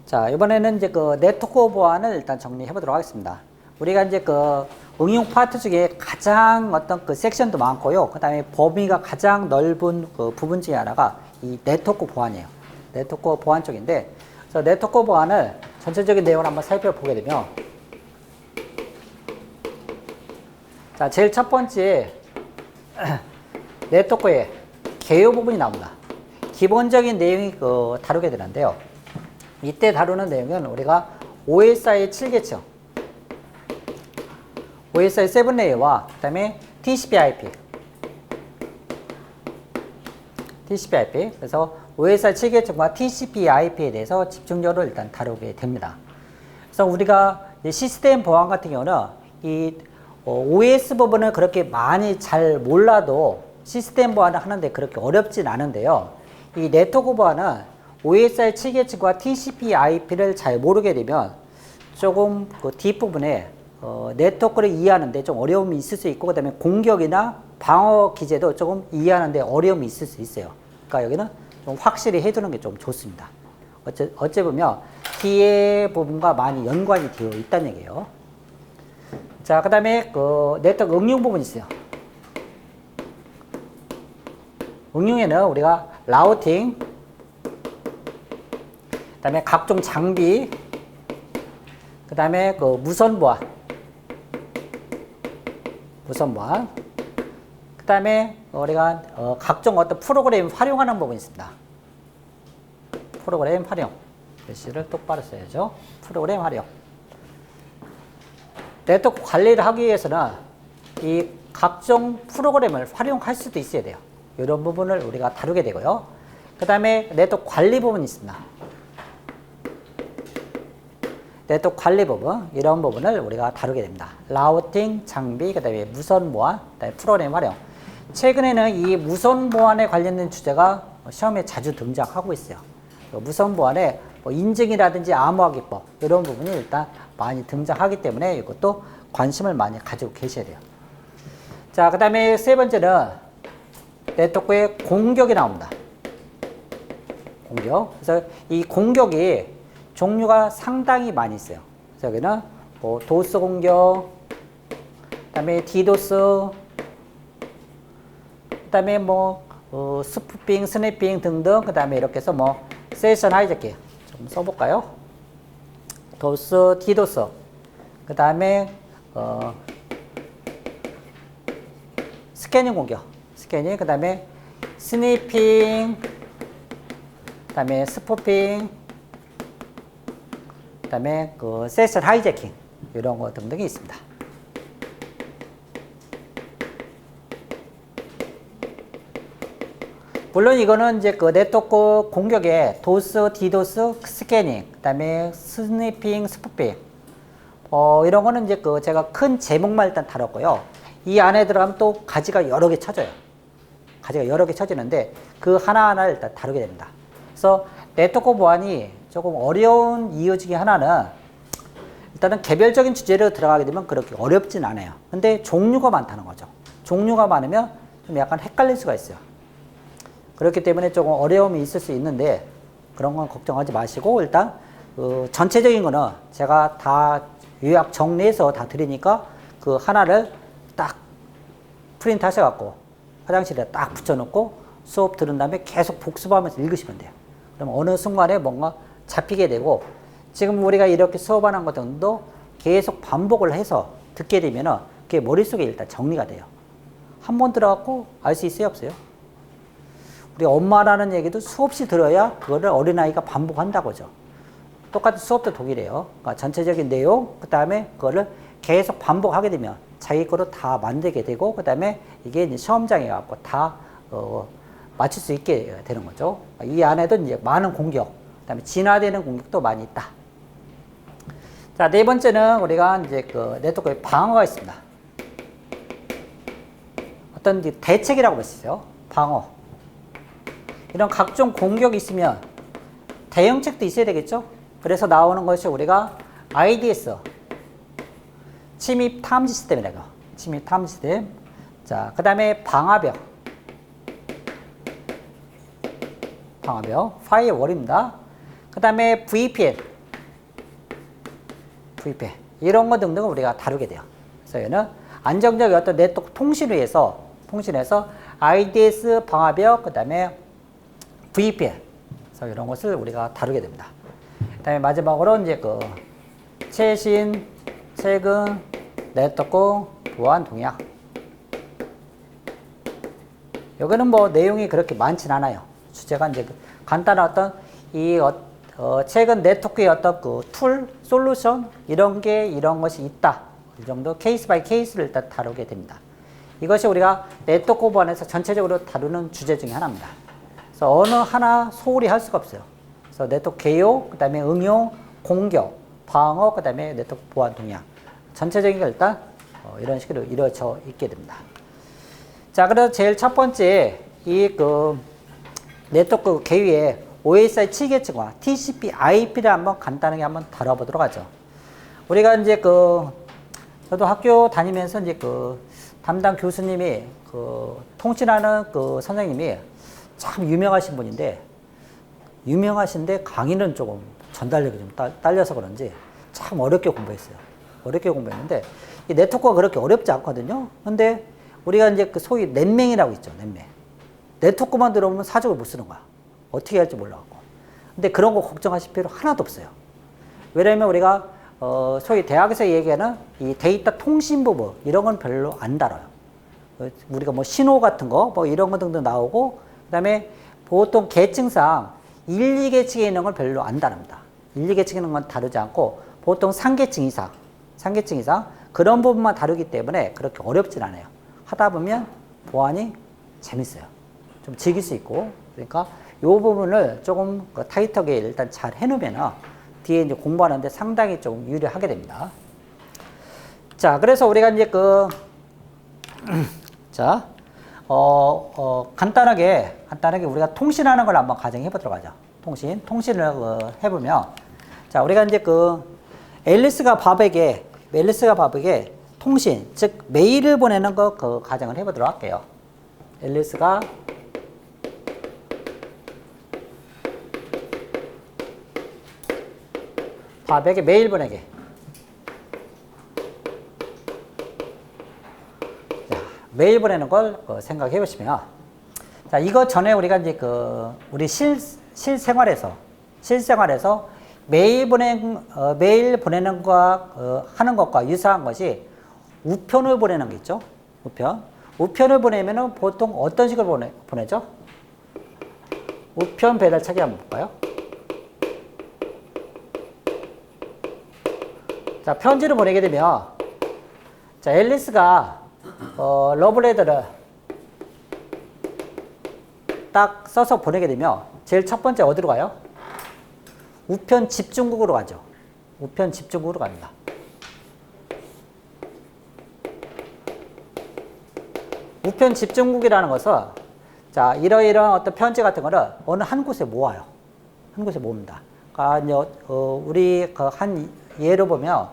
자, 이번에는 이제 그 네트워크 보안을 일단 정리해 보도록 하겠습니다. 우리가 이제 그 응용 파트 중에 가장 어떤 그 섹션도 많고요. 그 다음에 범위가 가장 넓은 그 부분 중에 하나가 이 네트워크 보안이에요. 네트워크 보안 쪽인데, 그래서 네트워크 보안을 전체적인 내용을 한번 살펴보게 되면, 자, 제일 첫 번째, 네트워크의 개요 부분이 나옵니다. 기본적인 내용이 그 다루게 되는데요. 이때 다루는 내용은 우리가 OSI 7계층, OSI 7레이어와 그 다음에 TCP/IP, 그래서 OSI 7계층과 TCP/IP에 대해서 집중적으로 일단 다루게 됩니다. 그래서 우리가 시스템 보안 같은 경우는 이 OS 부분을 그렇게 많이 잘 몰라도 시스템 보안을 하는데 그렇게 어렵진 않은데요. 이 네트워크 보안은 OSI 7계층과 TCP/IP를 잘 모르게 되면 조금 그 뒷부분에 네트워크를 이해하는데 좀 어려움이 있을 수 있고, 그 다음에 공격이나 방어 기제도 조금 이해하는데 어려움이 있을 수 있어요. 그러니까 여기는 좀 확실히 해두는 게 좀 좋습니다. 어째 보면 뒤에 부분과 많이 연관이 되어 있다는 얘기예요. 자, 그 다음에 그 네트워크 응용 부분이 있어요. 응용에는 우리가 라우팅, 그 다음에 각종 장비, 그 다음에 그 무선 보안, 그 다음에 우리가 각종 어떤 프로그램 활용하는 부분이 있습니다. 프로그램 활용. 글씨를 똑바로 써야죠. 프로그램 활용. 네트워크 관리를 하기 위해서는 이 각종 프로그램을 활용할 수도 있어야 돼요. 이런 부분을 우리가 다루게 되고요. 그 다음에 네트워크 관리 부분이 있습니다. 네트워크 관리 부분, 이런 부분을 우리가 다루게 됩니다. 라우팅, 장비, 그 다음에 무선 보안, 그 다음에 프로그램 활용. 최근에는 이 무선 보안에 관련된 주제가 시험에 자주 등장하고 있어요. 무선 보안에 뭐 인증이라든지 암호화 기법, 이런 부분이 일단 많이 등장하기 때문에 이것도 관심을 많이 가지고 계셔야 돼요. 자, 그 다음에 세 번째는 네트워크의 공격이 나옵니다. 공격. 그래서 이 공격이 종류가 상당히 많이 있어요. 그래서 여기는 뭐 도스 공격, 그다음에 디도스, 그다음에 뭐 스푸핑, 스냅핑 등등, 그다음에 이렇게 해서 뭐 세션 하이제킹 좀 써볼까요? 도스, 디도스, 그다음에 스캐닝 공격, 그다음에 스니핑, 그다음에 스푸핑, 그 다음에 그 세션 하이제킹, 이런 거 등등이 있습니다. 물론 이거는 이제 그 네트워크 공격에 도스, 디도스, 스캐닝, 그 다음에 스니핑, 스푸핑, 이런 거는 이제 그 제가 큰 제목만 일단 다뤘고요. 이 안에 들어가면 또 가지가 여러 개 쳐져요. 가지가 여러 개 쳐지는데 그 하나하나를 일단 다루게 됩니다. 그래서 네트워크 보안이 조금 어려운 이유 중에 하나는 일단은 개별적인 주제로 들어가게 되면 그렇게 어렵진 않아요. 근데 종류가 많다는 거죠. 종류가 많으면 좀 약간 헷갈릴 수가 있어요. 그렇기 때문에 조금 어려움이 있을 수 있는데 그런 건 걱정하지 마시고 일단 전체적인 거는 제가 다 요약 정리해서 다 드리니까 그 하나를 딱 프린트 하셔갖고 화장실에 딱 붙여놓고 수업 들은 다음에 계속 복습하면서 읽으시면 돼요. 그럼 어느 순간에 뭔가 잡히게 되고, 지금 우리가 이렇게 수업하는 것들도 계속 반복을 해서 듣게 되면은 그게 머릿속에 일단 정리가 돼요. 한 번 들어갖고 알 수 있어요, 없어요? 우리 엄마라는 얘기도 수없이 들어야 그거를 어린아이가 반복한다고죠. 똑같은 수업도 독일이에요. 그러니까 전체적인 내용, 그 다음에 그거를 계속 반복하게 되면 자기 거로 다 만들게 되고, 그 다음에 이게 이제 시험장에 갖고 다 맞출 수 있게 되는 거죠. 이 안에도 이제 많은 공격, 그 다음에 진화되는 공격도 많이 있다. 자, 네 번째는 우리가 이제 그 네트워크에 방어가 있습니다. 어떤 대책이라고 볼 수 있어요. 방어. 이런 각종 공격이 있으면 대응책도 있어야 되겠죠? 그래서 나오는 것이 우리가 IDS, 침입 탐지 시스템이라고. 침입 탐지 시스템. 자, 그 다음에 방화벽, 파이어월입니다. 그 다음에 VPN, VPN 이런 거 등등을 우리가 다루게 돼요. 그래서 얘는 안정적인 어떤 네트워크 통신에서 IDS 방화벽 그다음에 VPN 그래서 이런 것을 우리가 다루게 됩니다. 그다음에 마지막으로 이제 그 최근 네트워크 보안 동향. 여기는 뭐 내용이 그렇게 많진 않아요. 주제가 이제 간단한 어떤 최근 네트워크의 어떤 그 툴, 솔루션 이런 것이 있다. 이 정도 케이스 바이 케이스를 일단 다루게 됩니다. 이것이 우리가 네트워크 보안에서 전체적으로 다루는 주제 중에 하나입니다. 그래서 어느 하나 소홀히 할 수가 없어요. 그래서 네트워크 개요, 그 다음에 응용, 공격, 방어, 그 다음에 네트워크 보안 동향. 전체적인 게 일단 이런 식으로 이루어져 있게 됩니다. 자, 그래서 제일 첫 번째 네트워크 개요의 OSI 7계층화 TCP/IP를 한번 간단하게 한번 다뤄보도록 하죠. 우리가 이제 저도 학교 다니면서 이제 담당 교수님이 통신하는 선생님이 참 유명하신 분인데 유명하신데 강의는 조금 전달력이 좀 딸려서 그런지 참 어렵게 공부했어요. 어렵게 공부했는데 이 네트워크가 그렇게 어렵지 않거든요. 근데 우리가 이제 소위 넷맹이라고 있죠. 넷맹. 네트워크만 들어오면 사족을 못 쓰는 거야. 어떻게 할지 몰라갖고. 근데 그런 거 걱정하실 필요 하나도 없어요. 왜냐면 우리가 소위 대학에서 얘기하는 이 데이터 통신 부분 이런 건 별로 안 다뤄요. 우리가 뭐 신호 같은 거 뭐 이런 거 등등 나오고 그다음에 보통 계층상 1, 2계층에 있는 걸 별로 안 다룹니다. 1, 2계층에 있는 건 다루지 않고 보통 3계층 이상 그런 부분만 다루기 때문에 그렇게 어렵진 않아요. 하다 보면 보안이 재밌어요. 좀 즐길 수 있고 그러니까 이 부분을 조금 타이트하게 일단 잘 해놓으면 뒤에 이제 공부하는데 상당히 좀 유리하게 됩니다. 자, 그래서 우리가 이제 간단하게 우리가 통신하는 걸 한번 가정해 보도록 하죠. 통신을 해보면 자, 우리가 이제 앨리스가 바백에 통신, 즉 메일을 보내는 거 가정을 해보도록 할게요. 앨리스가 바백에 메일 보내게. 자, 메일 보내는 걸 생각해 보시면, 자, 이거 전에 우리가 이제 우리 실생활에서 메일 보내는 거 하는 것과 유사한 것이 우편을 보내는 게 있죠. 우편을 보내면은 보통 어떤 식으로 보내죠? 우편 배달차기 한번 볼까요? 자, 편지를 보내게 되면, 자, 앨리스가, 러브레터를 딱 써서 보내게 되면, 제일 첫 번째 어디로 가요? 우편 집중국으로 가죠. 우편 집중국으로 갑니다. 우편 집중국이라는 것은, 자, 이러이러한 어떤 편지 같은 거를 어느 한 곳에 모아요. 한 곳에 모읍니다. 그러니까, 우리 한 예로 보면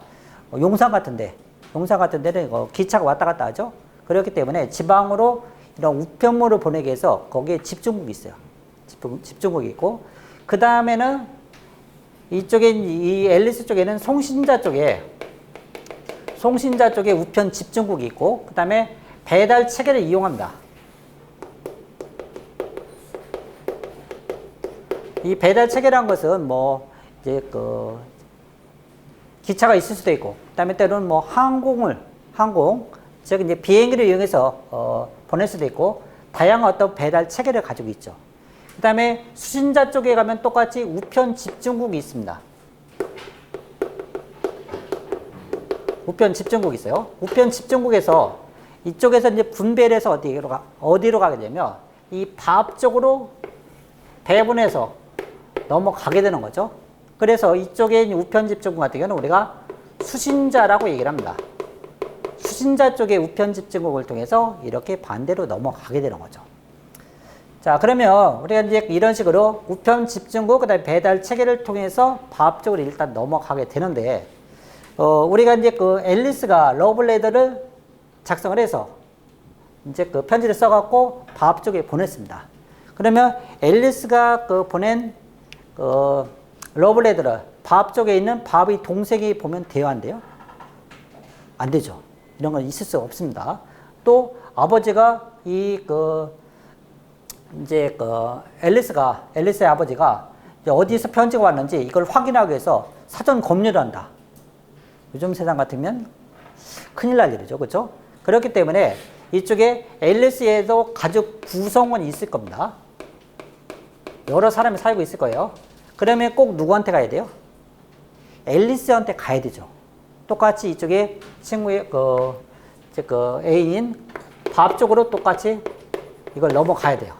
용산 같은 데는 기차가 왔다 갔다 하죠. 그렇기 때문에 지방으로 이런 우편물을 보내기 위해서 거기에 집중국이 있어요. 집중국이 있고 그 다음에는 이 앨리스 쪽에는 송신자 쪽에 우편 집중국이 있고 그 다음에 배달 체계를 이용합니다. 이 배달 체계라는 것은 뭐 이제 기차가 있을 수도 있고, 그 다음에 때로는 뭐 즉 이제 비행기를 이용해서 보낼 수도 있고, 다양한 어떤 배달 체계를 가지고 있죠. 그 다음에 수신자 쪽에 가면 똑같이 우편 집중국이 있습니다. 우편 집중국이 있어요. 우편 집중국에서 이쪽에서 이제 분배를 해서 어디로 가게 되면 이 밥 쪽으로 배분해서 넘어가게 되는 거죠. 그래서 이쪽에 우편 집중국 같은 경우는 우리가 수신자라고 얘기를 합니다. 수신자 쪽의 우편 집중국을 통해서 이렇게 반대로 넘어가게 되는 거죠. 자, 그러면 우리가 이제 이런 식으로 우편 집중국, 그 다음에 배달 체계를 통해서 밥 쪽으로 일단 넘어가게 되는데, 우리가 이제 앨리스가 러브레터를 작성을 해서 이제 편지를 써갖고 밥 쪽에 보냈습니다. 그러면 앨리스가 보낸 러브레터를 밥 쪽에 있는 밥의 동생이 보면 돼요, 안 돼요? 안 되죠. 이런 건 있을 수 없습니다. 또 아버지가 앨리스의 아버지가 이제 어디서 편지가 왔는지 이걸 확인하기 위해서 사전 검열을 한다. 요즘 세상 같으면 큰일 날 일이죠. 그렇죠? 그렇기 때문에 이쪽에 앨리스에도 가족 구성원이 있을 겁니다. 여러 사람이 살고 있을 거예요. 그러면 꼭 누구한테 가야 돼요? 앨리스한테 가야 되죠. 똑같이 이쪽에 친구의 애인 밥 쪽으로 똑같이 이걸 넘어가야 돼요.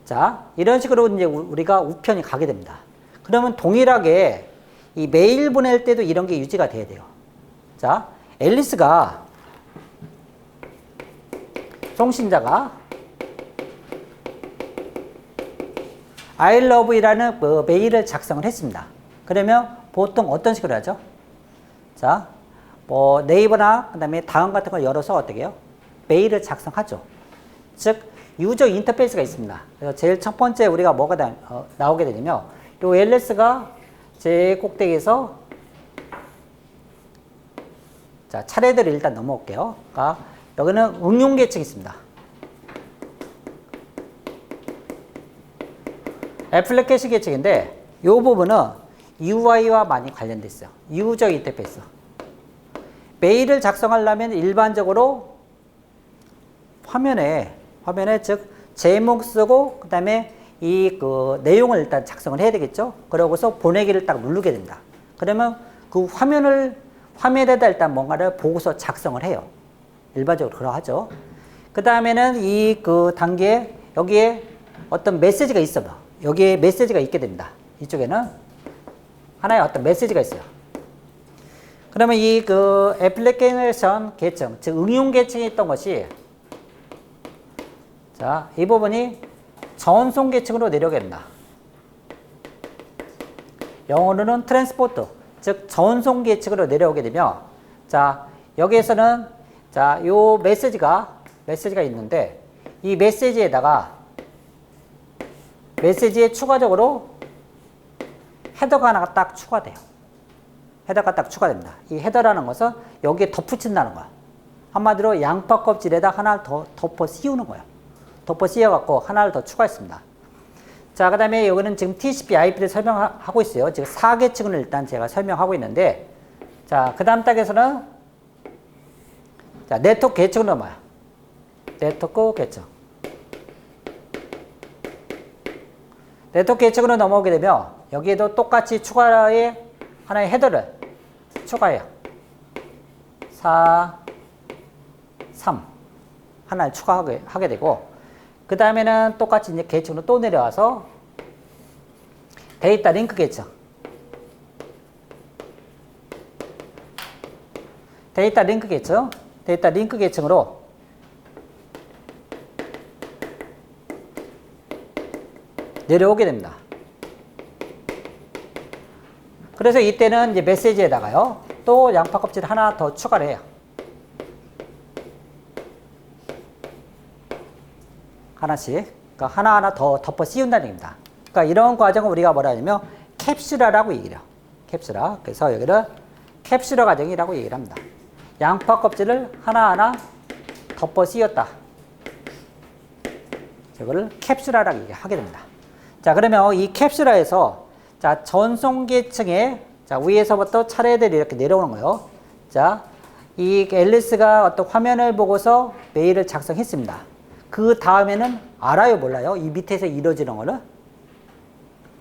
자, 이런 식으로 이제 우리가 우편이 가게 됩니다. 그러면 동일하게 이 메일 보낼 때도 이런 게 유지가 돼야 돼요. 자, 앨리스가 송신자가 I love이라는 메일을 작성을 했습니다. 그러면 보통 어떤 식으로 하죠? 자, 뭐 네이버나 그다음에 다음 같은 걸 열어서 어떻게 해요? 메일을 작성하죠. 즉 유저 인터페이스가 있습니다. 그래서 제일 첫 번째 우리가 뭐가 나오게 되냐면 요 앨리스가 제일 꼭대기에서 자 차례대로 일단 넘어올게요. 그러니까 여기는 응용 계층이 있습니다. 애플리케이션 계층인데 이 부분은 UI와 많이 관련돼 있어요. 유저 인터페이스. 메일을 작성하려면 일반적으로 화면에 즉 제목 쓰고 그다음에 이 내용을 일단 작성을 해야 되겠죠. 그러고서 보내기를 딱 누르게 됩니다. 그러면 그 화면에다 일단 뭔가를 보고서 작성을 해요. 일반적으로 그러하죠. 그 다음에는 이 단계에 여기에 어떤 메시지가 있어요. 여기에 메시지가 있게 됩니다. 이쪽에는 하나의 어떤 메시지가 있어요. 그러면 이 애플리케이션 계층, 즉 응용 계층이 있던 것이 자, 이 부분이 전송 계층으로 내려오게 된다. 영어로는 트랜스포트, 즉 전송 계층으로 내려오게 되면 자, 여기에서는 자, 요 메시지가 있는데 이 메시지에 추가적으로 헤더가 하나가 딱 추가돼요. 헤더가 딱 추가됩니다. 이 헤더라는 것은 여기에 덧붙인다는 거야. 한마디로 양파 껍질에다 하나를 더 덮어 씌우는 거예요. 덮어 씌워갖고 하나를 더 추가했습니다. 자, 그 다음에 여기는 지금 TCP IP를 설명하고 있어요. 지금 4계층을 일단 제가 설명하고 있는데 자, 그 다음 단계에서는 자, 네트워크 계층으로 넘어요. 네트워크 계층. 네트워크 계층으로 넘어오게 되면 여기에도 똑같이 하나의 헤더를 추가해요. 4, 3 하나를 추가하게 되고 그 다음에는 똑같이 이제 계층으로 또 내려와서 데이터 링크 계층. 데이터 링크 계층으로 내려오게 됩니다. 그래서 이때는 이제 메시지에다가요, 또 양파 껍질 하나 더 추가를 해요. 하나씩. 그러니까 하나하나 더 덮어 씌운다는 얘기입니다. 그러니까 이런 과정을 우리가 뭐라 하냐면 캡슐화라고 얘기를 해요. 캡슐화. 그래서 여기를 캡슐화 과정이라고 얘기를 합니다. 양파 껍질을 하나하나 덮어 씌웠다. 이거를 캡슐화라고 얘기하게 됩니다. 자, 그러면 이 캡슐화에서 자, 전송 계층에 자, 위에서부터 차례대로 이렇게 내려오는 거예요. 자, 이 앨리스가 어떤 화면을 보고서 메일을 작성했습니다. 그 다음에는 알아요, 몰라요? 이 밑에서 이루어지는 거는?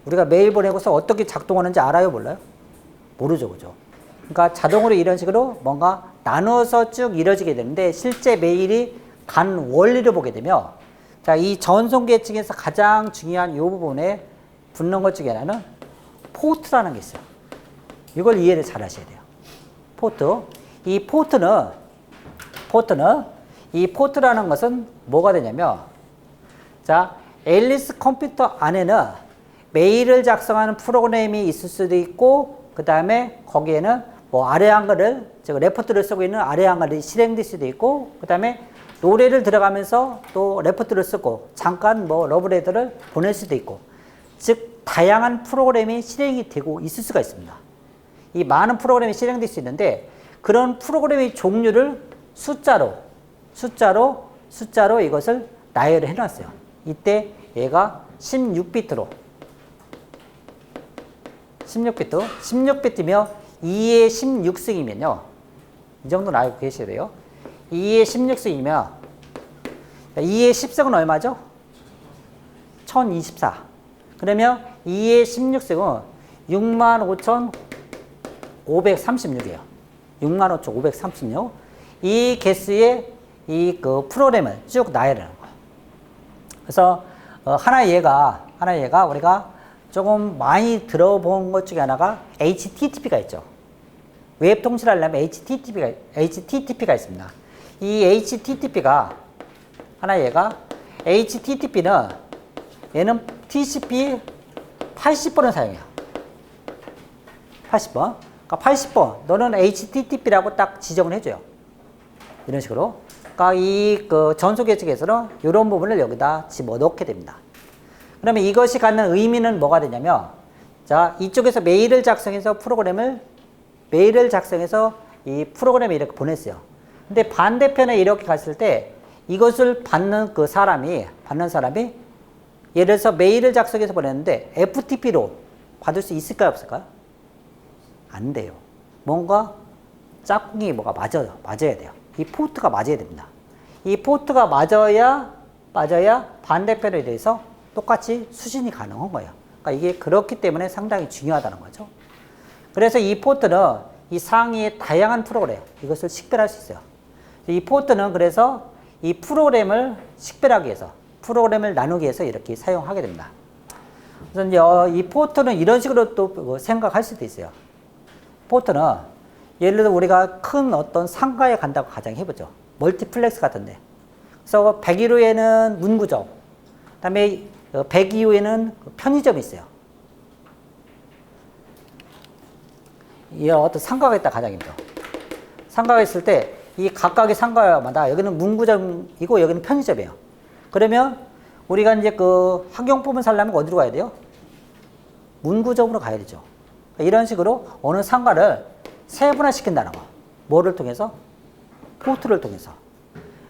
우리가 메일 보내고서 어떻게 작동하는지 알아요, 몰라요? 모르죠, 그죠? 그러니까 자동으로 이런 식으로 뭔가 나눠서 쭉 이루어지게 되는데 실제 메일이 간 원리를 보게 되면 자, 이 전송 계층에서 가장 중요한 이 부분에 붙는 것 중에 하나는 포트라는 게 있어요. 이걸 이해를 잘 하셔야 돼요. 포트. 이 포트라는 것은 뭐가 되냐면 자, 앨리스 컴퓨터 안에는 메일을 작성하는 프로그램이 있을 수도 있고 그 다음에 거기에는 뭐 아래 한글을 즉 레포트를 쓰고 있는 아래 한글이 실행될 수도 있고 그 다음에 노래를 들어가면서 또 레포트를 쓰고 잠깐 뭐 러브레터를 보낼 수도 있고 즉 다양한 프로그램이 실행이 되고 있을 수가 있습니다. 이 많은 프로그램이 실행될 수 있는데 그런 프로그램의 종류를 숫자로 이것을 나열을 해놨어요. 이때 얘가 16비트로 16비트면 2의 16승이면요. 이 정도는 알고 계셔야 돼요. 2의 16승이면 2의 10승은 얼마죠? 1024. 그러면 2의 16승은 65,536이에요. 65,536. 이 개수의 이 그 프로그램을 쭉 나열하는 거예요. 그래서 하나의 예가 우리가 조금 많이 들어본 것 중에 하나가 HTTP가 있죠. 웹 통신을 하려면 HTTP가 있습니다. 이 HTTP가 하나의 예가 HTTP는 얘는 TCP 80번을 사용해요. 80번. 그러니까 80번. 너는 HTTP라고 딱 지정을 해줘요. 이런 식으로. 그러니까 이 그 전소계측에서는 이런 부분을 여기다 집어넣게 됩니다. 그러면 이것이 갖는 의미는 뭐가 되냐면, 자, 이쪽에서 메일을 작성해서 이 프로그램을 이렇게 보냈어요. 근데 반대편에 이렇게 갔을 때 이것을 받는 사람이 예를 들어서 메일을 작성해서 보냈는데 FTP로 받을 수 있을까요, 없을까요? 안 돼요. 뭔가 짝꿍이 뭐가 맞아야 돼요. 이 포트가 맞아야 됩니다. 이 포트가 맞아야 반대편에 대해서 똑같이 수신이 가능한 거예요. 그러니까 이게 그렇기 때문에 상당히 중요하다는 거죠. 그래서 이 포트는 이 상위의 다양한 프로그램, 이것을 식별할 수 있어요. 이 포트는 그래서 이 프로그램을 식별하기 위해서, 프로그램을 나누기 위해서 이렇게 사용하게 됩니다. 그래서 이 포트는 이런 식으로 또 생각할 수도 있어요. 포트는 예를 들어 우리가 큰 어떤 상가에 간다고 가정 해보죠. 멀티플렉스 같은데. 그래서 101호에는 문구점, 그 다음에 102호에는 편의점이 있어요. 이 어떤 상가가 있다 가정입니다. 상가가 있을 때 이 각각의 상가마다 여기는 문구점이고 여기는 편의점이에요. 그러면 우리가 이제 그 학용품을 사려면 어디로 가야 돼요? 문구점으로 가야 되죠. 이런 식으로 어느 상가를 세분화시킨다는 거. 뭐를 통해서? 포트를 통해서.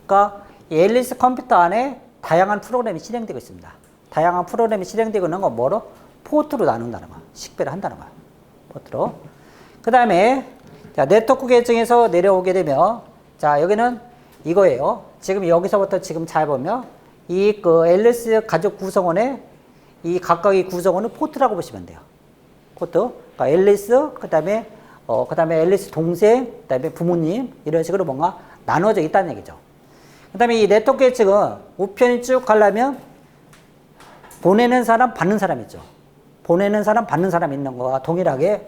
그러니까 앨리스 컴퓨터 안에 다양한 프로그램이 실행되고 있습니다. 다양한 프로그램이 실행되고 있는 건 뭐로? 포트로 나눈다는 거. 식별을 한다는 거야. 포트로. 그 다음에 네트워크 계층에서 내려오게 되면 자, 여기는 이거예요. 지금 여기서부터 지금 잘 보면 이 앨리스 가족 구성원의 이 각각의 구성원을 포트라고 보시면 돼요. 포트. 그러니까 앨리스, 그 다음에 앨리스 동생, 그 다음에 부모님, 이런 식으로 뭔가 나눠져 있다는 얘기죠. 그 다음에 이 네트워크 계층은 우편이 쭉 가려면 보내는 사람, 받는 사람 있죠. 보내는 사람, 받는 사람 있는 거와 동일하게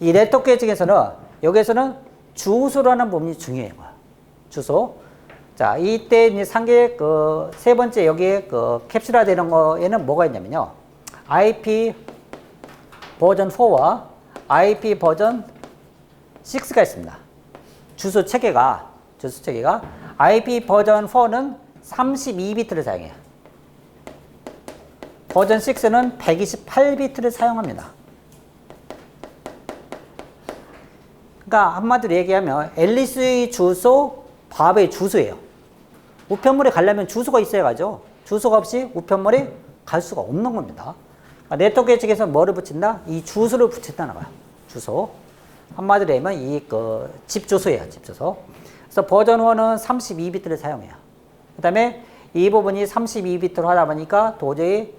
이 네트워크 계층에서는 여기에서는 주소라는 부분이 중요해요. 주소. 자, 이때 이제 상계 세 번째 여기에 캡슐화 되는 거에는 뭐가 있냐면요. IP 버전 4와 IP 버전 6가 있습니다. 주소 체계가 IP 버전 4는 32비트를 사용해요. 버전 6는 128비트를 사용합니다. 그러니까 한마디로 얘기하면 앨리스의 주소, 밥의 주소예요. 우편물에 가려면 주소가 있어야 가죠. 주소가 없이 우편물에 갈 수가 없는 겁니다. 그러니까 네트워크 계층에서 뭐를 붙인다? 이 주소를 붙인다는 거야. 주소. 한마디로 하면 이 집 주소예요. 집 주소. 그래서 버전 1은 32비트를 사용해요. 그 다음에 이 부분이 32비트로 하다 보니까 도저히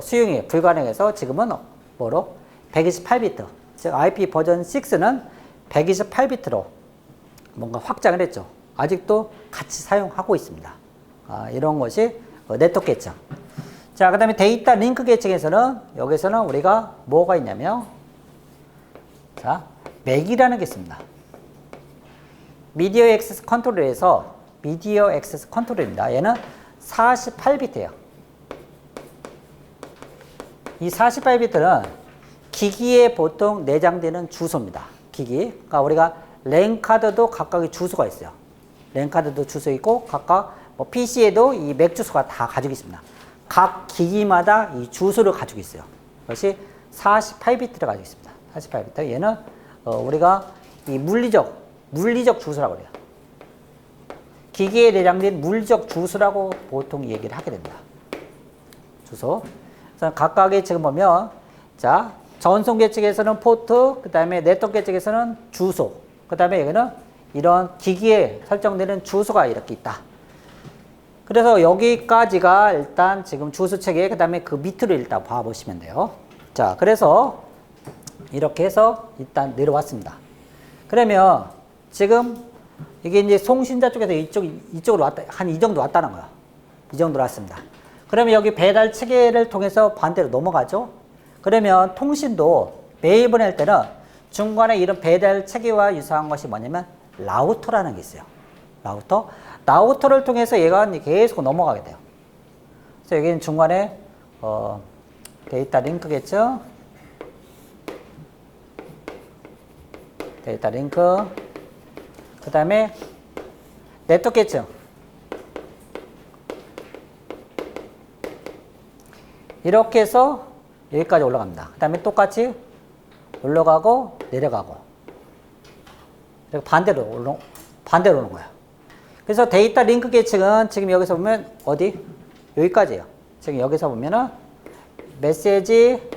수용이 불가능해서 지금은 뭐로? 128비트. 즉 IP 버전 6는 128비트로 뭔가 확장을 했죠. 아직도 같이 사용하고 있습니다. 이런 것이 네트워크 계층. 자, 그 다음에 데이터 링크 계층에서는 여기서는 우리가 뭐가 있냐면 자, 맥이라는 게 있습니다. 미디어 액세스 컨트롤에서 미디어 액세스 컨트롤입니다. 얘는 48비트예요. 이 48비트는 기기에 보통 내장되는 주소입니다. 기기. 그러니까 우리가 랜카드도 각각의 주소가 있어요. 랜카드도 주소 있고 각각 PC에도 이 맥 주소가 다 가지고 있습니다. 각 기기마다 이 주소를 가지고 있어요. 그것이 48비트를 가지고 있습니다. 48비트. 얘는 우리가 이 물리적 주소라고 그래요. 기기에 내장된 물리적 주소라고 보통 얘기를 하게 됩니다. 주소. 그래서 각각의 지금 보면 자 전송계 측에서는 포트, 그 다음에 네트워크 측에서는 주소, 그 다음에 여기는 이런 기기에 설정되는 주소가 이렇게 있다. 그래서 여기까지가 일단 지금 주소 체계, 그 다음에 그 밑으로 일단 봐보시면 돼요. 자, 그래서 이렇게 해서 일단 내려왔습니다. 그러면 지금 이게 이제 송신자 쪽에서 이쪽으로 왔다, 한 이 정도 왔다는 거야. 이 정도 왔습니다. 그러면 여기 배달 체계를 통해서 반대로 넘어가죠. 그러면 통신도 매일 보낼 때는 중간에 이런 배달 체계와 유사한 것이 뭐냐면 라우터라는 게 있어요. 라우터를 통해서 얘가 계속 넘어가게 돼요. 그래서 여기는 중간에 데이터 링크겠죠. 데이터 링크. 그 다음에 네트워크겠죠. 이렇게 해서 여기까지 올라갑니다. 그 다음에 똑같이 올라가고 내려가고 이렇게 반대로 오는 거예요. 그래서 데이터 링크 계층은 지금 여기서 보면 어디? 여기까지예요. 지금 여기서 보면은 메시지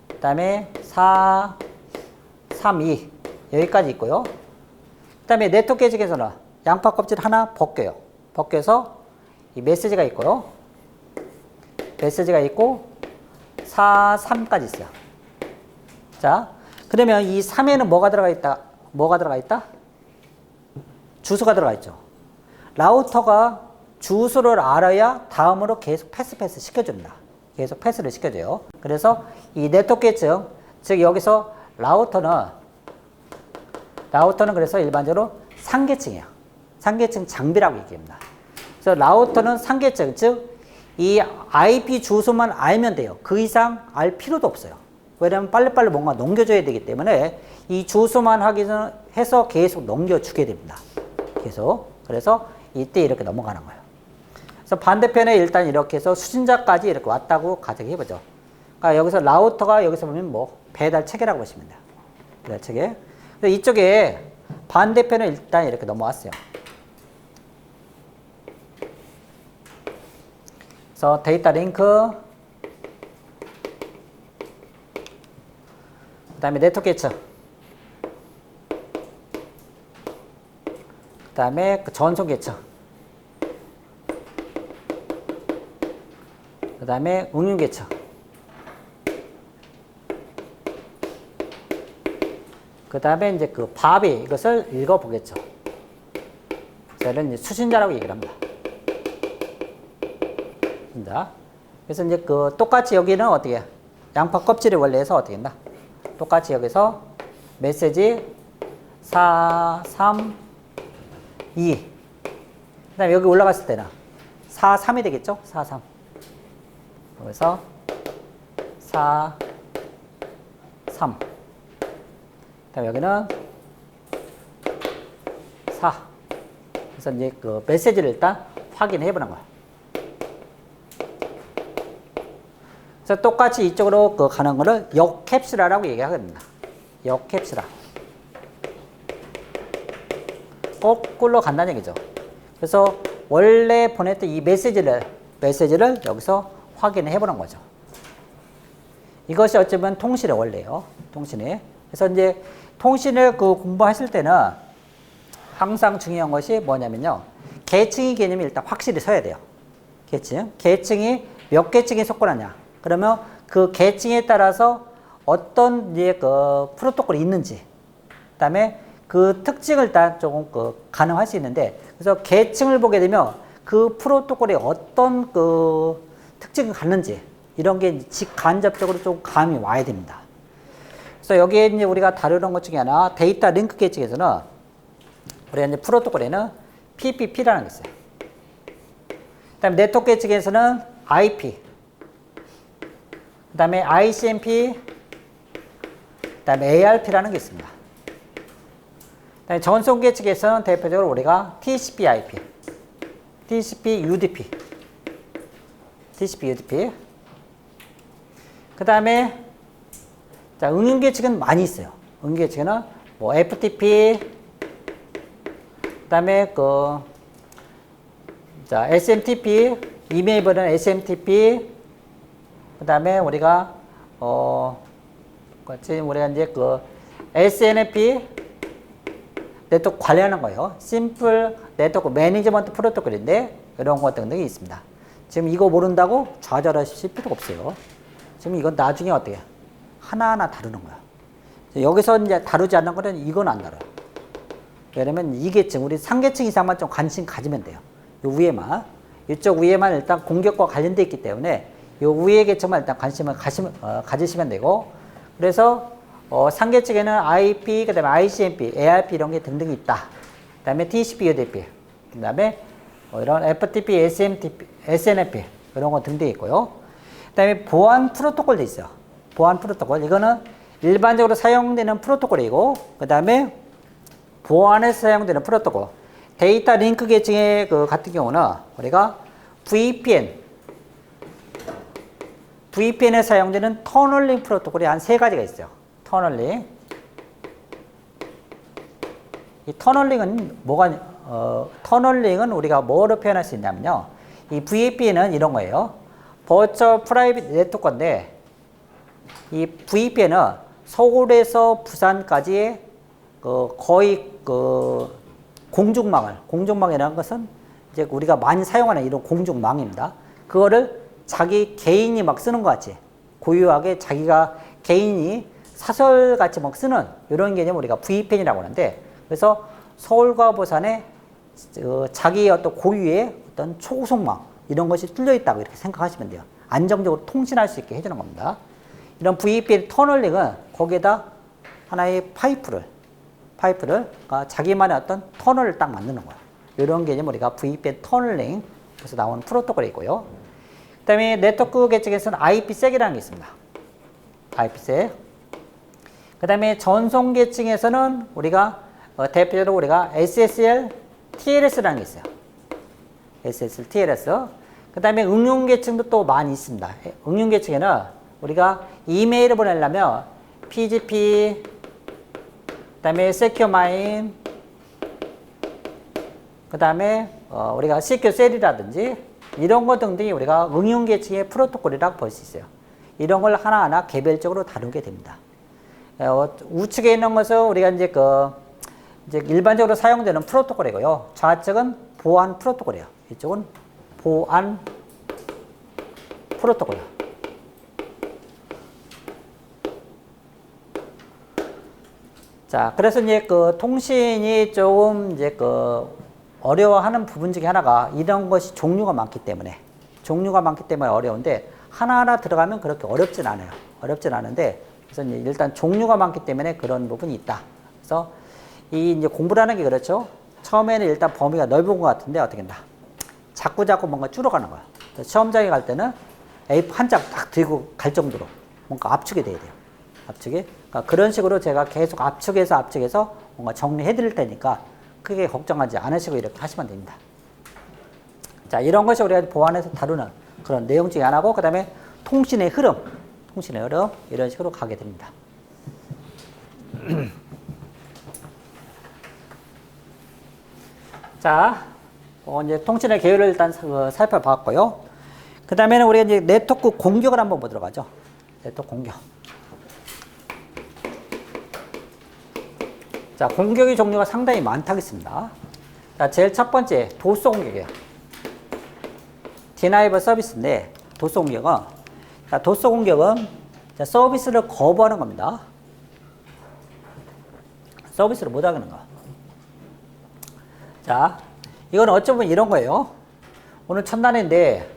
그 다음에 4, 3, 2 여기까지 있고요. 그 다음에 네트워크 계층에서는 양파 껍질 하나 벗겨서 이 메시지가 있고요. 메시지가 있고 4, 3까지 있어요. 자, 그러면 이 3에는 뭐가 들어가 있다? 주소가 들어가 있죠. 라우터가 주소를 알아야 다음으로 계속 패스 시켜줍니다. 계속 패스를 시켜줘요. 그래서 이 네트워크 계층, 즉 여기서 라우터는 그래서 일반적으로 상계층이에요. 상계층 장비라고 얘기합니다. 그래서 라우터는 상계층, 즉 이 IP 주소만 알면 돼요. 그 이상 알 필요도 없어요. 왜냐하면 빨리빨리 뭔가 넘겨줘야 되기 때문에 이 주소만 확인해서 계속 넘겨주게 됩니다. 계속. 그래서 이때 이렇게 넘어가는 거예요. 그래서 반대편에 일단 이렇게 해서 수신자까지 이렇게 왔다고 가정해보죠. 그러니까 여기서 라우터가 여기서 보면 뭐 배달 체계라고 보시면 돼요. 배달 체계. 그래서 이쪽에 반대편에 일단 이렇게 넘어왔어요. 그래서 데이터 링크, 그 다음에 네트워크 계층, 그 다음에 전송 계층, 그 다음에 응용 계층, 그 다음에 이제 그 밥이 이것을 읽어보겠죠. 저는 이제 수신자라고 얘기를 합니다. 그래서 이제 그 똑같이 여기는 어떻게 양파 껍질을 원래해서 어떻게 했나? 똑같이 여기서 메시지 4, 3, 2. 그 다음에 여기 올라갔을 때는 4, 3이 되겠죠? 4, 3. 그래서 4, 3. 그 다음에 여기는 4. 그래서 이제 그 메시지를 일단 확인해 보는 거야. 그래서 똑같이 이쪽으로 그 가는 거를 역캡슐화라고 얘기하거든요. 역캡슐화. 거꾸로 간다는 얘기죠. 그래서 원래 보냈던 이 메시지를 여기서 확인해 보는 거죠. 이것이 어쩌면 통신의 원리예요. 통신이. 그래서 이제 통신을 그 공부하실 때는 항상 중요한 것이 뭐냐면요. 계층의 개념이 일단 확실히 서야 돼요. 계층이 몇 계층에 속거나냐. 그러면 그 계층에 따라서 어떤 이제 그 프로토콜이 있는지, 그 다음에 그 특징을 일단 조금 그 가능할 수 있는데, 그래서 계층을 보게 되면 그 프로토콜이 어떤 그 특징을 갖는지, 이런 게 직간접적으로 좀 감이 와야 됩니다. 그래서 여기에 이제 우리가 다루는 것 중에 하나, 데이터 링크 계층에서는 우리가 이제 프로토콜에는 PPP라는 게 있어요. 그 다음에 네트워크 계층에서는 IP, 그 다음에 ICMP, 그 다음에 ARP라는 게 있습니다. 그 다음에 전송 계층에서는 대표적으로 우리가 TCP/IP, TCP/UDP, TCP, UDP. 그 다음에 자, 응용 계층은 많이 있어요. 응용 계층은 뭐 FTP, 그 다음에 자, SMTP, 이메일 버전 SMTP, 그 다음에 우리가 우리가 이제 SNMP 네트워크 관리하는 거예요. 심플 네트워크 매니지먼트 프로토콜인데 이런 것 등등이 있습니다. 지금 이거 모른다고 좌절하실 필요가 없어요. 지금 이건 나중에 어떻게 하나하나 다루는 거야. 여기서 이제 다루지 않는 거는 이건 안 다뤄요. 왜냐면 2계층, 우리 3계층 이상만 좀 관심 가지면 돼요. 요 위에만. 이쪽 위에만 일단 공격과 관련되어 있기 때문에 요 위에 계층만 일단 관심을 가지시면 되고, 그래서 3계층에는 IP, 그 다음에 ICMP, ARP 이런 게 등등이 있다. 그 다음에 TCP, UDP, 그 다음에 이런 FTP, SMTP, SNMP 이런 거 등등이 있고요. 그 다음에 보안 프로토콜도 있어요. 보안 프로토콜. 이거는 일반적으로 사용되는 프로토콜이고, 그 다음에 보안에서 사용되는 프로토콜. 데이터 링크 계층의 같은 경우는 우리가 VPN에 사용되는 터널링 프로토콜이 한 3가지가 있어요. 터널링. 이 터널링은 터널링은 우리가 뭐로 표현할 수 있냐면요. 이 VPN은 이런 거예요. 버추얼 프라이빗 네트워크인데, 이 VPN은 서울에서 부산까지의 거의 공중망이라는 것은 이제 우리가 많이 사용하는 이런 공중망입니다. 그거를 자기 개인이 막 쓰는 것 같이 고유하게 자기가 개인이 사설같이 막 쓰는 이런 개념을 우리가 VPN이라고 하는데, 그래서 서울과 부산에 자기의 어떤 고유의 어떤 초고속망 이런 것이 뚫려 있다고 이렇게 생각하시면 돼요. 안정적으로 통신할 수 있게 해주는 겁니다. 이런 VPN 터널링은 거기에다 하나의 파이프를 자기만의 어떤 터널을 딱 만드는 거예요. 이런 개념 우리가 VPN 터널링에서 나오는 프로토콜이 있고요. 그 다음에 네트워크 계층에서는 IPsek이라는 게 있습니다. IPsec. 그 다음에 전송 계층에서는 우리가 대표적으로 우리가 SSL, TLS라는 게 있어요. SSL, TLS. 그 다음에 응용 계층도 또 많이 있습니다. 응용 계층에는 우리가 이메일을 보내려면 PGP, 그 다음에 세큐어마인, 그 다음에 우리가 CQCell이라든지 이런 것 등등이 우리가 응용 계층의 프로토콜이라고 볼 수 있어요. 이런 걸 하나하나 개별적으로 다루게 됩니다. 우측에 있는 것은 우리가 이제 일반적으로 사용되는 프로토콜이고요. 좌측은 보안 프로토콜이에요. 이쪽은 보안 프로토콜. 자, 그래서 이제 통신이 조금 이제 어려워하는 부분 중에 하나가 이런 것이 종류가 많기 때문에 어려운데, 하나하나 들어가면 그렇게 어렵진 않아요. 어렵진 않은데, 그래서 이제 일단 종류가 많기 때문에 그런 부분이 있다. 그래서 이제 공부라는 게 그렇죠. 처음에는 일단 범위가 넓은 것 같은데 어떻게 된다. 자꾸 뭔가 줄어가는 거야. 시험장에 갈 때는 A 한 장 딱 들고 갈 정도로 뭔가 압축이 돼야 돼요. 압축이. 그러니까 그런 식으로 제가 계속 압축해서 뭔가 정리해 드릴 테니까 크게 걱정하지 않으시고 이렇게 하시면 됩니다. 자, 이런 것이 우리가 보안에서 다루는 그런 내용 중에 하나고, 그 다음에 통신의 흐름 이런 식으로 가게 됩니다. 자, 이제 통신의 계율을 일단 살펴봤고요. 그 다음에는 우리가 이제 네트워크 공격을 한번 보도록 하죠. 네트워크 공격. 자, 공격의 종류가 상당히 많다겠습니다. 자, 제일 첫 번째 도스 공격이에요. 디나이버 서비스인데, 도스 공격은 자, 서비스를 거부하는 겁니다. 서비스를 못하게 하는 거. 자, 이건 어쩌면 이런 거예요. 오늘 첫날인데,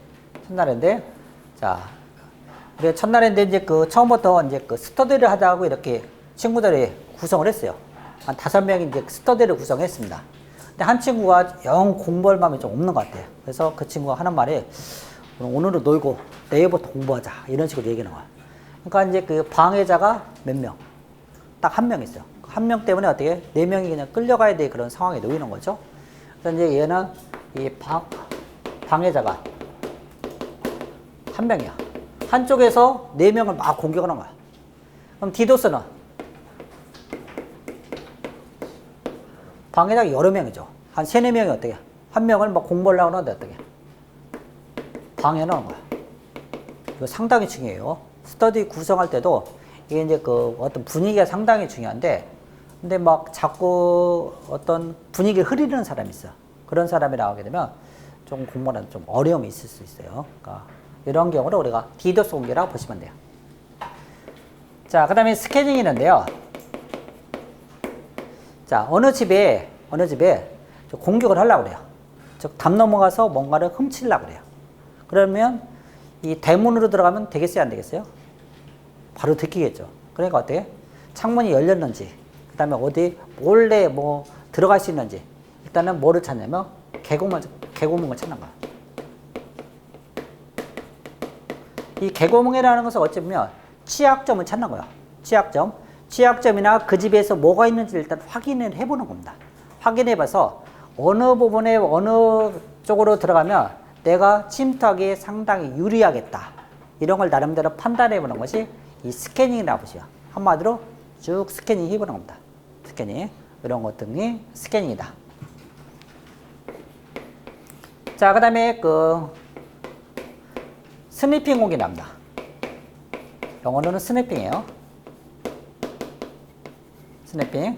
자, 우리가 첫날인데 이제 처음부터 이제 스터디를 하자고 이렇게 친구들이 구성을 했어요. 한 5명이 이제 스터디를 구성했습니다. 근데 한 친구가 영 공부할 마음이 좀 없는 것 같아요. 그래서 그 친구가 하는 말이, 오늘은 놀고 내일부터 공부하자, 이런 식으로 얘기하는 거야. 그러니까 이제 방해자가 몇 명? 딱 한 명 있어요. 한 명 때문에 어떻게 4명이 그냥 끌려가야 될 그런 상황에 놓이는 거죠. 그래서 이제 얘는 이 방해자가 한 명이야. 한쪽에서 네 명을 막 공격하는 거야. 그럼 디도스는 방해자가 여러 명이죠. 한 세네 명이 어떻게 한 명을 막 공부하려고 하는데 어떻게 방해하는 거야. 이거 상당히 중요해요. 스터디 구성할 때도 이게 이제 그 어떤 분위기가 상당히 중요한데, 근데 막 자꾸 어떤 분위기를 흐리는 사람이 있어. 그런 사람이 나오게 되면 좀 공부하는 좀 어려움이 있을 수 있어요. 그러니까 이런 경우를 우리가 디도스 공격이라고 보시면 돼요. 자, 그 다음에 스캐닝이 있는데요. 자, 어느 집에 공격을 하려고 그래요. 즉, 담 넘어가서 뭔가를 훔치려고 그래요. 그러면 이 대문으로 들어가면 되겠어요, 안 되겠어요? 바로 들키겠죠. 그러니까 어떻게? 창문이 열렸는지, 그 다음에 어디 몰래 뭐 들어갈 수 있는지, 일단은 뭐를 찾냐면 개구멍을 찾는 거야. 이 개구멍이라는 것은 어쩌면 취약점을 찾는 거야. 취약점이나 그 집에서 뭐가 있는지 일단 확인을 해보는 겁니다. 확인해봐서 어느 부분에 어느 쪽으로 들어가면 내가 침투하기에 상당히 유리하겠다. 이런 걸 나름대로 판단해보는 것이 이 스캐닝이라고 보시죠. 한마디로 쭉 스캐닝 해보는 겁니다. 스캐닝. 이런 것들이 스캐닝이다. 자, 그 다음에 스니핑 공격이 납니다. 영어로는 스니핑이에요. 스니핑.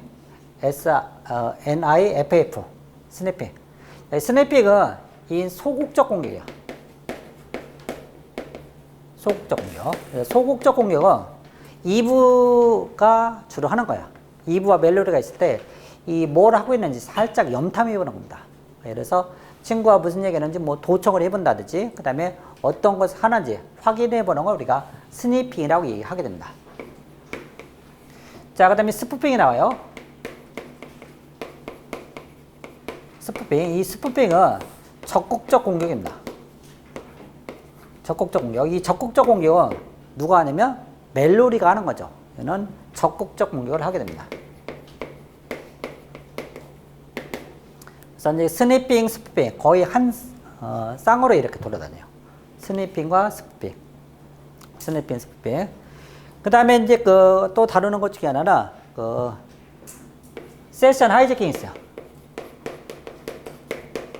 SNIFF. 스니핑. 스니핑은 이 소극적 공격이에요. 소극적 공격. 소극적 공격은 2부가 주로 하는 거야. 2부와 멜로디가 있을 때 이 뭘 하고 있는지 살짝 염탐해보는 겁니다. 그래서 친구가 무슨 얘기하는지 뭐 도청을 해본다든지, 그 다음에 어떤 것을 하는지 확인해보는 걸 우리가 스니핑이라고 얘기하게 됩니다. 자, 그 다음에 스푸핑이 나와요. 스푸핑. 이 스푸핑은 적극적 공격입니다. 적극적 공격. 이 적극적 공격은 누가 하냐면 멜로디가 하는 거죠. 이는 적극적 공격을 하게 됩니다. 그래서 이제 스니핑, 스푸핑 거의 한 쌍으로 이렇게 돌아다녀요. 스니핑과 스푸핑. 스니핑, 스푸핑. 그 다음에 이제 또 다루는 것 중에 하나는 세션 하이제킹이 있어요.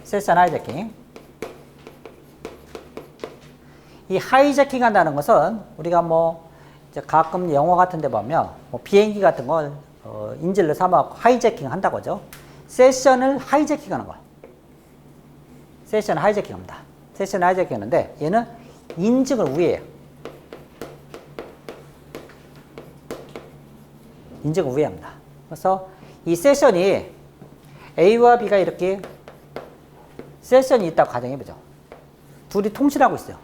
세션 하이제킹. 이 하이제킹 한다는 것은 우리가 뭐 이제 가끔 영화 같은 데 보면 뭐 비행기 같은 걸 인질로 삼아 하이제킹 한다고 하죠. 세션을 하이제킹 하는 거야. 세션 하이제킹 합니다. 세션 하이제킹 하는데 얘는 인증을 우회해요. 인증을 우회합니다. 그래서 이 세션이 A와 B가 이렇게 세션이 있다고 가정해보죠. 둘이 통신하고 있어요.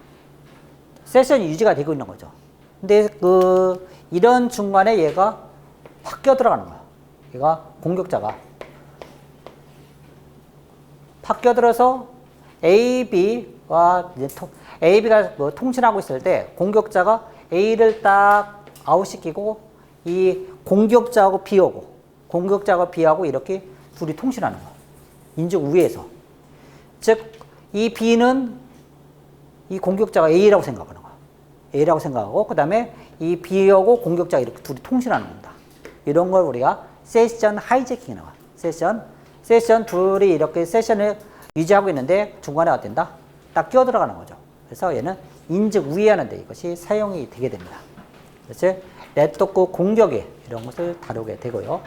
세션이 유지가 되고 있는 거죠. 근데 이런 중간에 얘가 확 껴들어가는 거야. 얘가 공격자가 확 껴들어서 A가 뭐 통신하고 있을 때 공격자가 A를 딱 아웃시키고 이 공격자하고 B하고 이렇게 둘이 통신하는 거야. 인증 우회에서. 즉, 이 B는 이 공격자가 A라고 생각하는 거야. A라고 생각하고, 그 다음에 이 B하고 공격자가 이렇게 둘이 통신하는 겁니다. 이런 걸 우리가 세션 하이제킹이라고 해요. 세션 둘이 이렇게 세션을 유지하고 있는데 중간에 어떻게 된다? 딱 끼어 들어가는 거죠. 그래서 얘는 인증 우회하는데 이것이 사용이 되게 됩니다. 그래서 네트워크 공격에 이런 것을 다루게 되고요.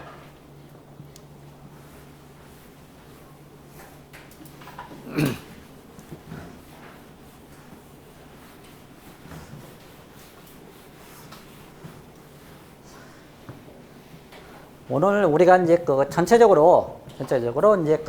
오늘 우리가 이제 전체적으로 이제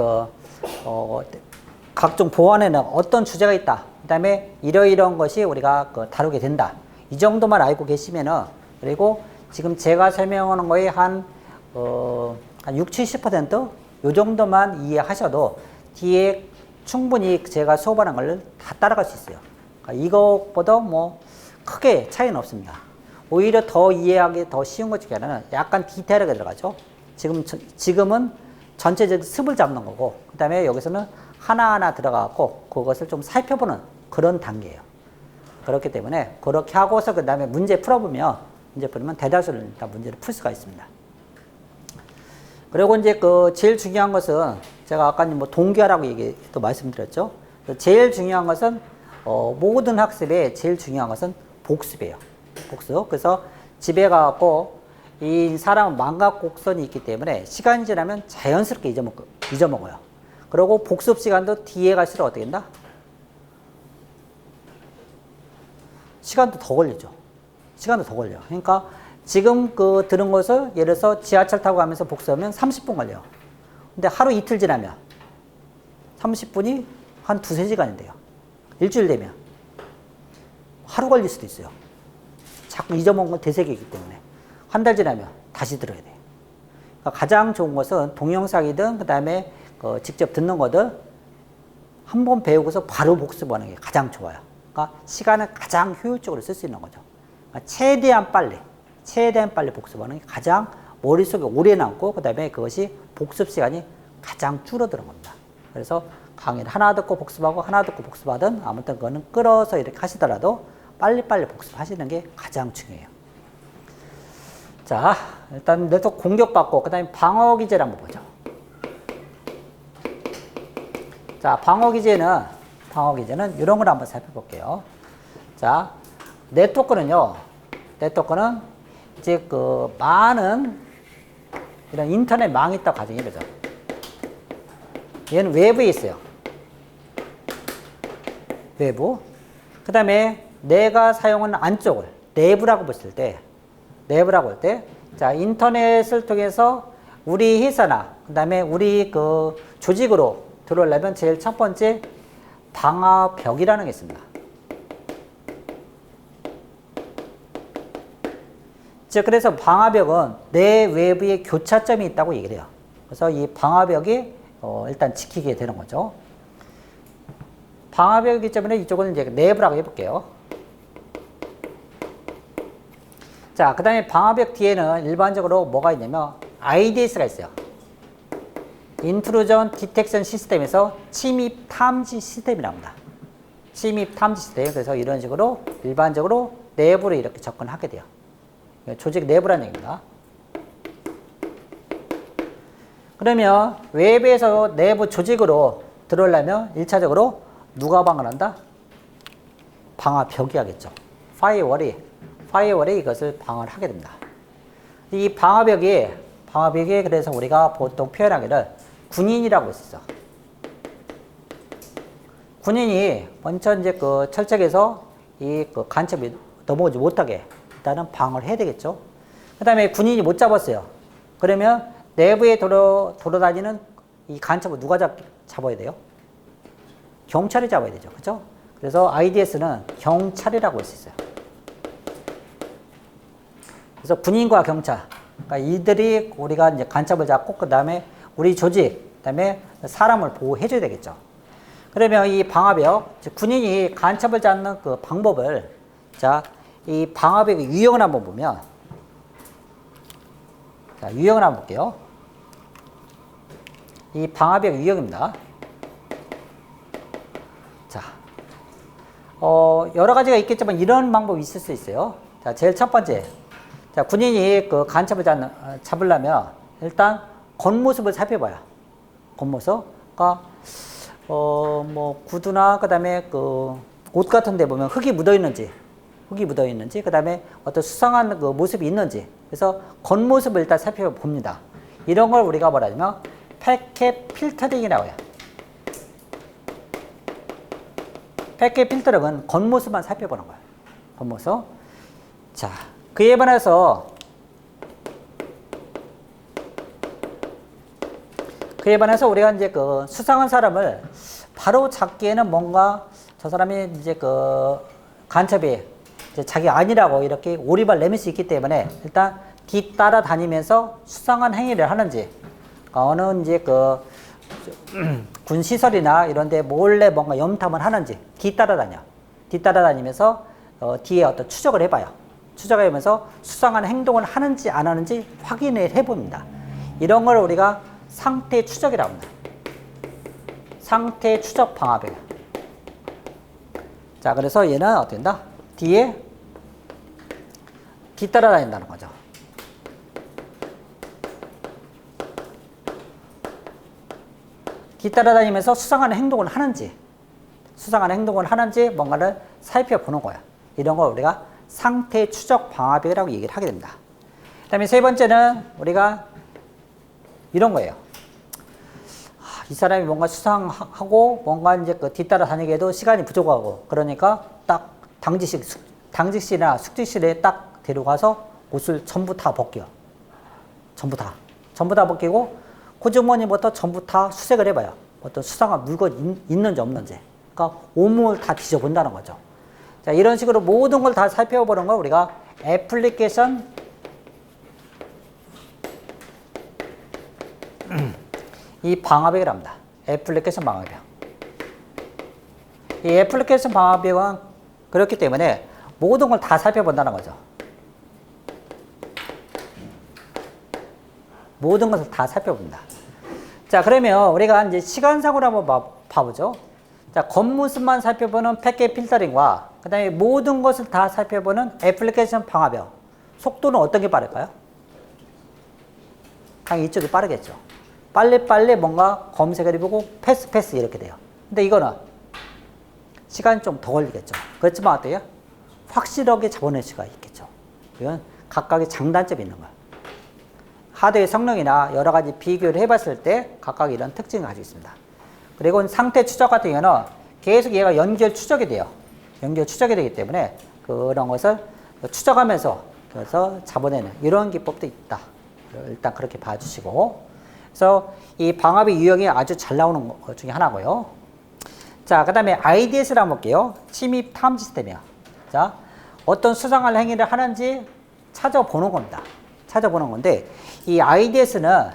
각종 보안에는 어떤 주제가 있다. 그 다음에 이러이러한 것이 우리가 다루게 된다. 이 정도만 알고 계시면은, 그리고 지금 제가 설명하는 거에 한 60~70% 요 정도만 이해하셔도 뒤에 충분히 제가 수업하는 걸 다 따라갈 수 있어요. 그러니까 이것보다 뭐 크게 차이는 없습니다. 오히려 더 이해하기 더 쉬운 것 중에 하나는 약간 디테일하게 들어가죠. 지금은 전체적 습을 잡는 거고, 그 다음에 여기서는 하나하나 들어가고 그것을 좀 살펴보는 그런 단계예요. 그렇기 때문에 그렇게 하고서 그 다음에 문제 풀어보면 대다수를 일단 문제를 풀 수가 있습니다. 그리고 이제 그 제일 중요한 것은 제가 아까 뭐 동기화라고 또 말씀드렸죠. 제일 중요한 것은 모든 학습에 제일 중요한 것은 복습이에요. 복습. 그래서 집에 가갖고 이 사람은 망각 곡선이 있기 때문에 시간이 지나면 자연스럽게 잊어먹어요. 그리고 복습 시간도 뒤에 갈수록 어떻게 된다? 시간도 더 걸리죠. 시간도 더 걸려요. 그러니까 지금 그 들은 것을 예를 들어서 지하철 타고 가면서 복습하면 30분 걸려요. 근데 하루 이틀 지나면 30분이 한 두세 시간인데요. 일주일 되면 하루 걸릴 수도 있어요. 자꾸 잊어먹은 건 되새기기 때문에. 한 달 지나면 다시 들어야 돼요. 그러니까 가장 좋은 것은 동영상이든 그 다음에 직접 듣는 거든 한 번 배우고서 바로 복습하는 게 가장 좋아요. 그러니까 시간을 가장 효율적으로 쓸 수 있는 거죠. 그러니까 최대한 빨리 복습하는 게 가장 머릿속에 오래 남고 그 다음에 그것이 복습 시간이 가장 줄어드는 겁니다. 그래서 강의를 하나 듣고 복습하고 하나 듣고 복습하든 아무튼 그거는 끌어서 이렇게 하시더라도 빨리빨리 복습하시는 게 가장 중요해요. 자, 일단 네트워크 공격받고 그 다음에 방어 기제를 한번 보죠. 자, 방어 기제는 이런 걸 한번 살펴볼게요. 자, 네트워크는 이제 그 많은 이런 인터넷 망이 있다고 가정해 보죠. 얘는 외부에 있어요. 외부. 그 다음에 내가 사용하는 안쪽을 내부라고 볼 때, 자, 인터넷을 통해서 우리 회사나, 그 다음에 우리 그 조직으로 들어오려면 제일 첫 번째 방화벽이라는 게 있습니다. 즉, 그래서 방화벽은 내 외부에 교차점이 있다고 얘기를 해요. 그래서 이 방화벽이 일단 지키게 되는 거죠. 방화벽이기 때문에 이쪽은 이제 내부라고 해볼게요. 자, 그 다음에 방화벽 뒤에는 일반적으로 뭐가 있냐면 IDS가 있어요. 인트루전 디텍션 시스템에서 침입 탐지 시스템이라고 합니다. 침입 탐지 시스템. 그래서 이런 식으로 일반적으로 내부로 이렇게 접근하게 돼요. 조직 내부라는 얘기입니다. 그러면 외부에서 내부 조직으로 들어오려면 1차적으로 누가 방어를 한다? 방화벽이 하겠죠. 파이어월이 이것을 방어를 하게 됩니다. 이 방화벽이 그래서 우리가 보통 표현하기를 군인이라고 했었어. 군인이 먼저 이제 그 철책에서 그 간첩이 넘어오지 못하게 일단은 방어를 해야 되겠죠. 그 다음에 군인이 못 잡았어요. 그러면 내부에 돌아다니는 이 간첩을 누가 잡아야 돼요? 경찰이 잡아야 되죠. 그죠? 그래서 IDS는 경찰이라고 할 수 있어요. 그래서 군인과 경찰. 그러니까 이들이 우리가 이제 간첩을 잡고 그 다음에 우리 조직, 그 다음에 사람을 보호해줘야 되겠죠. 그러면 이 방화벽, 즉 군인이 간첩을 잡는 그 방법을, 자, 이 방화벽의 유형을 한번 보면, 자, 유형을 한번 볼게요. 이 방화벽 유형입니다. 자, 여러 가지가 있겠지만 이런 방법이 있을 수 있어요. 자, 제일 첫 번째. 자, 군인이 그 간첩을 잡으려면 일단 겉모습을 살펴봐요. 겉모습. 그러니까, 뭐, 구두나, 그 다음에 그 옷 같은 데 보면 흙이 묻어 있는지, 그 다음에 어떤 수상한 그 모습이 있는지. 그래서 겉모습을 일단 살펴봅니다. 이런 걸 우리가 뭐라 하냐면 패킷 필터링이라고 해요. 패킷 필터링은 겉모습만 살펴보는 거예요. 겉모습. 자, 그에 반해서 우리가 이제 그 수상한 사람을 바로 잡기에는 뭔가 저 사람이 이제 그 간첩이 이제 자기 아니라고 이렇게 오리발 내밀 수 있기 때문에 일단 뒤따라 다니면서 수상한 행위를 하는지, 어느 이제 그 군 시설이나 이런 데 몰래 뭔가 염탐을 하는지 뒤따라다니면서 뒤에 어떤 추적을 해봐요. 추적하면서 수상한 행동을 하는지 안 하는지 확인을 해봅니다. 이런 걸 우리가 상태 추적이라고 합니다. 상태 추적 방화벽. 자, 그래서 얘는 어떻게 된다? 뒤에 뒤따라다닌다는 거죠. 뒤따라다니면서 수상하는 행동을 하는지 뭔가를 살펴보는 거야. 이런 걸 우리가 상태 추적 방화벽이라고 얘기를 하게 됩니다. 그 다음에 세 번째는 우리가 이런 거예요. 이 사람이 뭔가 수상하고 뭔가 이제 그 뒤따라다니게 해도 시간이 부족하고 그러니까 딱 당직실이나 숙직실에 딱 데려가서 옷을 전부 다 벗겨. 전부 다 벗기고 호주머니부터 전부 다 수색을 해봐요. 어떤 수상한 물건 있는지 없는지. 그러니까 온몸을 다 뒤져본다는 거죠. 자, 이런 식으로 모든 걸 다 살펴보는 걸 우리가 애플리케이션 이 방화벽이라 합니다. 애플리케이션 방화벽. 이 애플리케이션 방화벽은 그렇기 때문에 모든 걸 다 살펴본다는 거죠. 모든 것을 다 살펴본다. 자, 그러면 우리가 이제 시간상으로 한번 봐보죠. 자, 겉모습만 살펴보는 패킷 필터링과 그 다음에 모든 것을 다 살펴보는 애플리케이션 방화벽. 속도는 어떤 게 빠를까요? 당연히 이쪽이 빠르겠죠. 빨리 뭔가 검색을 해보고 패스 이렇게 돼요. 근데 이거는 시간이 좀 더 걸리겠죠. 그렇지만 어때요? 확실하게 잡아낼 수가 있겠죠. 이건 각각의 장단점이 있는 거예요. 하드웨어 성능이나 여러 가지 비교를 해봤을 때 각각 이런 특징을 가지고 있습니다. 그리고 상태 추적 같은 경우는 계속 얘가 연결 추적이 돼요. 연결 추적이 되기 때문에 그런 것을 추적하면서 그래서 잡아내는 이런 기법도 있다. 일단 그렇게 봐주시고. 그래서 이 방화벽 유형이 아주 잘 나오는 것 중에 하나고요. 자, 그 다음에 IDS를 한번 볼게요. 침입 탐지 시스템이요. 자, 어떤 수상할 행위를 하는지 찾아보는 겁니다. 찾아보는 건데, 이 IDS는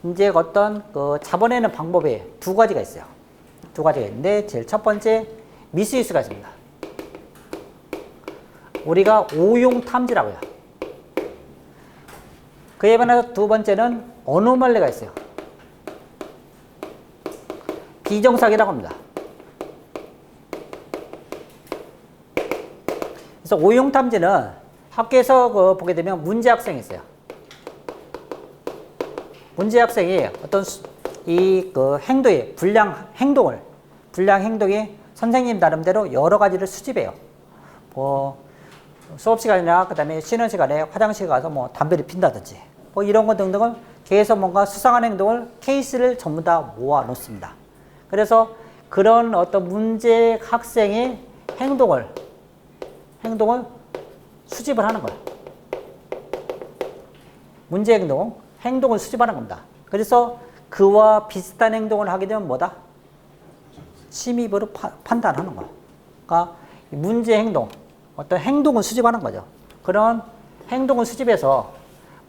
이제 어떤 그 잡아내는 방법이 두 가지가 있어요. 두 가지가 있는데, 제일 첫 번째, 미스유스가 있습니다. 우리가 오용 탐지라고 해요. 그에 반해서 두 번째는 어노멀리가 있어요. 비정상이라고 합니다. 그래서 오용 탐지는 학교에서 보게 되면 문제 학생이 있어요. 문제 학생이 어떤 행동이 불량 행동이 선생님 나름대로 여러 가지를 수집해요. 수업 시간이나 그다음에 쉬는 시간에 화장실 가서 담배를 핀다든지 이런 것 등등을 계속 뭔가 수상한 행동을 케이스를 전부 다 모아 놓습니다. 그래서 그런 어떤 문제 학생의 행동을 수집을 하는 거예요. 문제 행동을 수집하는 겁니다. 그래서 그와 비슷한 행동을 하게 되면 뭐다? 침입으로 판단하는 거예요. 그러니까 문제 행동, 어떤 행동을 수집하는 거죠. 그런 행동을 수집해서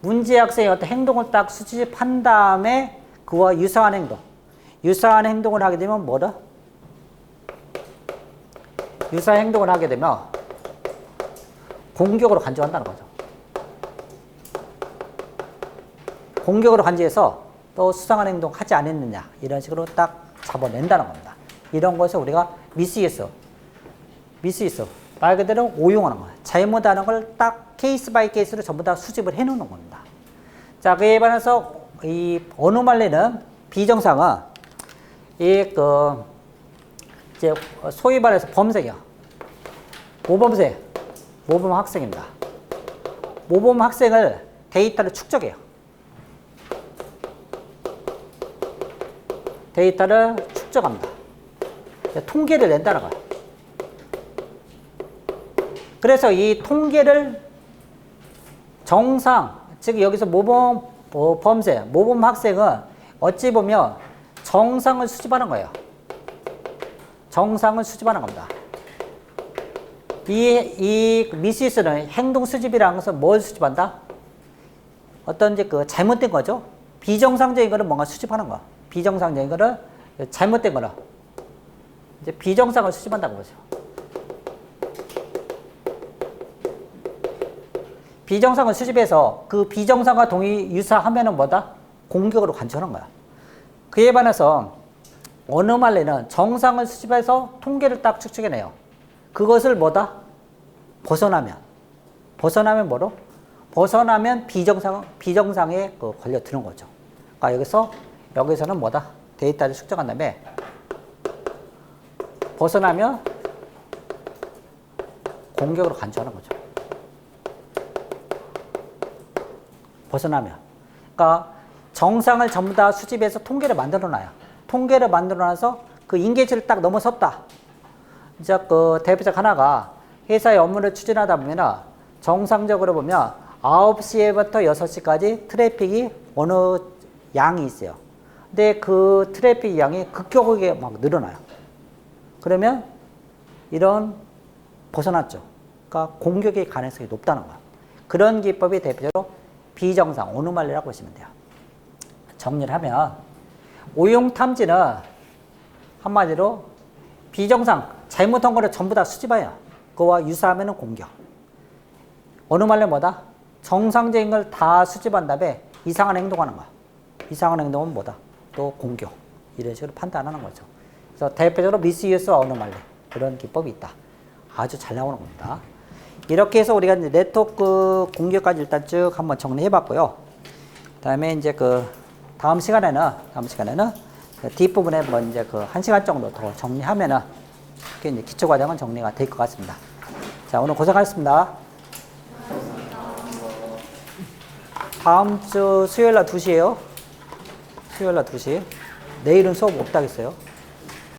문제 학생의 어떤 행동을 딱 수집한 다음에 그와 유사한 행동을 하게 되면 뭐다? 유사한 행동을 하게 되면 공격으로 간주한다는 거죠. 공격으로 간주해서 또 수상한 행동 하지 않았느냐 이런 식으로 딱 잡아낸다는 겁니다. 이런 것을 우리가 미스유스 말 그대로 오용하는 거예요. 잘못하는 걸 딱 케이스 바이 케이스로 전부 다 수집을 해놓는 겁니다. 자, 그에 반해서 이 어노말리는 비정상은 이제 소위 말해서 범죄야. 모범 학생입니다. 모범 학생을 데이터를 축적해요. 데이터를 축적합니다. 통계를 낸다는 거예요. 그래서 이 통계를 즉 여기서 모범 학생은 어찌 보면 정상을 수집하는 거예요. 정상을 수집하는 겁니다. 이 미스유스는 행동 수집이라는 것은 뭘 수집한다? 어떤 이제 잘못된 거죠. 비정상적인 거를 뭔가 수집하는 거야. 비정상적인 거를 잘못된 거라. 이제 비정상을 수집한다는 거죠. 비정상을 수집해서 그 비정상과 유사하면은 뭐다? 공격으로 간주하는 거야. 그에 반해서 어노말리는 정상을 수집해서 통계를 딱 축적해내요. 그것을 뭐다? 벗어나면 뭐로? 벗어나면 비정상에 걸려드는 거죠. 그러니까 여기서는 뭐다? 데이터를 축적한 다음에 벗어나면 공격으로 간주하는 거죠. 벗어나면. 그러니까 정상을 전부 다 수집해서 통계를 만들어 놔요. 통계를 만들어 놔서 그 인계치를 딱 넘어섰다. 이제 대표적 하나가 회사의 업무를 추진하다 보면 정상적으로 보면 9시부터 6시까지 트래픽이 어느 양이 있어요. 근데 그 트래픽 양이 급격하게 막 늘어나요. 그러면 이런 벗어났죠. 그러니까 공격의 가능성이 높다는 거야. 그런 기법이 대표적으로 비정상, 오노말리라고 보시면 돼요. 정리를 하면 오용 탐지는 한마디로 비정상, 잘못한 거를 전부 다 수집해요. 그거와 유사하면 공격. 오노말리는 뭐다? 정상적인 걸 다 수집한 다음에 이상한 행동하는 거야. 이상한 행동은 뭐다? 또 공격. 이런 식으로 판단하는 거죠. 그래서 대표적으로 미스유스와 오노말리 그런 기법이 있다. 아주 잘 나오는 겁니다. 이렇게 해서 우리가 이제 네트워크 공격까지 일단 쭉 한번 정리해 봤고요. 그다음에 이제 다음 시간에는 그 뒷부분에 뭐 이제 1시간 정도 더 정리하면은 이렇게 이제 기초 과정은 정리가 될 것 같습니다. 자, 오늘 고생하셨습니다. 다음 주 수요일 날 2시에요. 수요일 날 2시. 내일은 수업 없다겠어요.